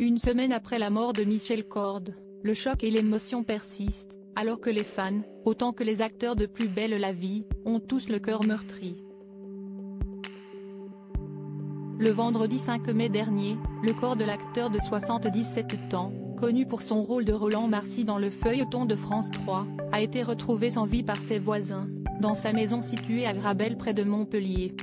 Une semaine après la mort de Michel Corde, le choc et l'émotion persistent, alors que les fans, autant que les acteurs de Plus belle la vie, ont tous le cœur meurtri. Le vendredi 5 mai dernier, le corps de l'acteur de 77 ans, connu pour son rôle de Roland Marcy dans le feuilleton de France 3, a été retrouvé sans vie par ses voisins, dans sa maison située à Grabel près de Montpellier.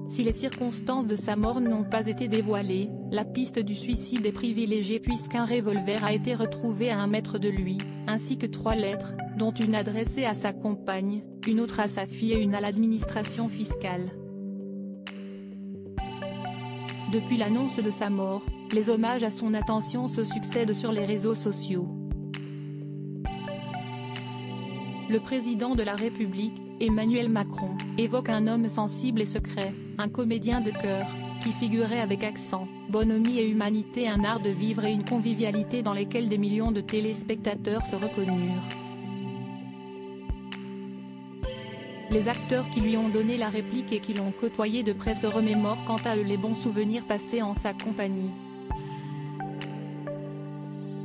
Si les circonstances de sa mort n'ont pas été dévoilées, la piste du suicide est privilégiée puisqu'un revolver a été retrouvé à 1 mètre de lui, ainsi que 3 lettres, dont une adressée à sa compagne, une autre à sa fille et une à l'administration fiscale. Depuis l'annonce de sa mort, les hommages à son attention se succèdent sur les réseaux sociaux. Le président de la République, Emmanuel Macron, évoque un homme sensible et secret, un comédien de cœur, qui figurait avec accent, bonhomie et humanité un art de vivre et une convivialité dans lesquels des millions de téléspectateurs se reconnurent. Les acteurs qui lui ont donné la réplique et qui l'ont côtoyé de près se remémorent quant à eux les bons souvenirs passés en sa compagnie.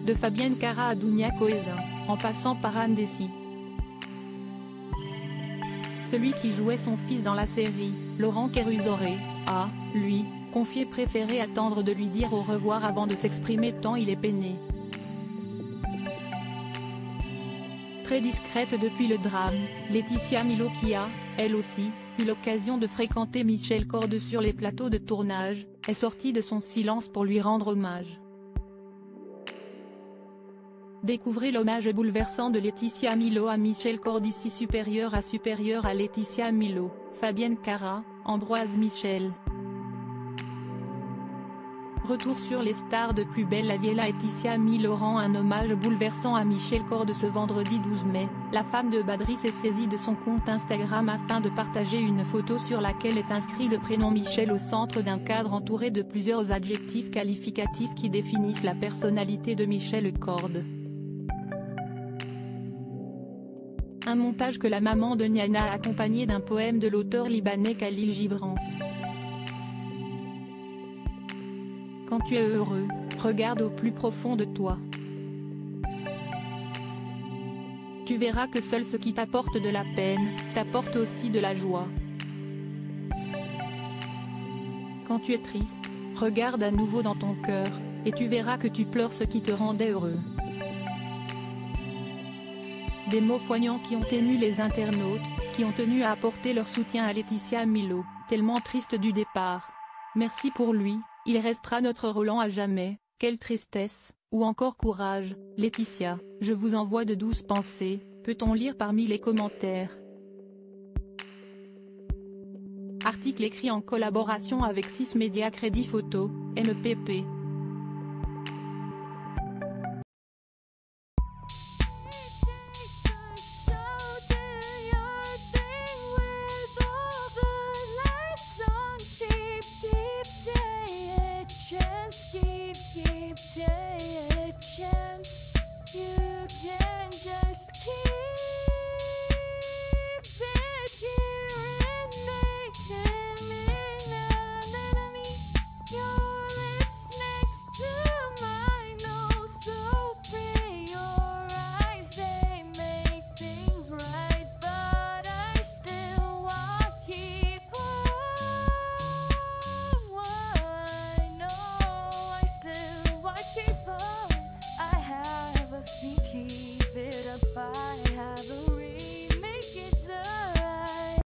De Fabienne Cara à Dounia Cohézin, en passant par Anne Dessy. Celui qui jouait son fils dans la série, Laurent Kéruzoré, a, lui, confié préférer attendre de lui dire au revoir avant de s'exprimer tant il est peiné. Très discrète depuis le drame, Laetitia Milo qui a, elle aussi, eu l'occasion de fréquenter Michel Corde sur les plateaux de tournage, est sortie de son silence pour lui rendre hommage. Découvrez l'hommage bouleversant de Laetitia Milo à Michel Corde ici supérieur à Laetitia Milo, Fabienne Cara, Ambroise Michel. Retour sur les stars de Plus belle la vie. Laetitia Milo rend un hommage bouleversant à Michel Corde ce vendredi 12 mai, la femme de Badri s'est saisie de son compte Instagram afin de partager une photo sur laquelle est inscrit le prénom Michel au centre d'un cadre entouré de plusieurs adjectifs qualificatifs qui définissent la personnalité de Michel Corde. Un montage que la maman de Niana a accompagné d'un poème de l'auteur libanais Khalil Gibran. Quand tu es heureux, regarde au plus profond de toi. Tu verras que seul ce qui t'apporte de la peine, t'apporte aussi de la joie. Quand tu es triste, regarde à nouveau dans ton cœur, et tu verras que tu pleures ce qui te rendait heureux. Des mots poignants qui ont ému les internautes, qui ont tenu à apporter leur soutien à Laetitia Milo, tellement triste du départ. Merci pour lui, il restera notre Roland à jamais, quelle tristesse, ou encore courage, Laetitia, je vous envoie de douces pensées, peut-on lire parmi les commentaires. Article écrit en collaboration avec 6 Médias Crédit Photo, MPP. Take a chance, you can just keep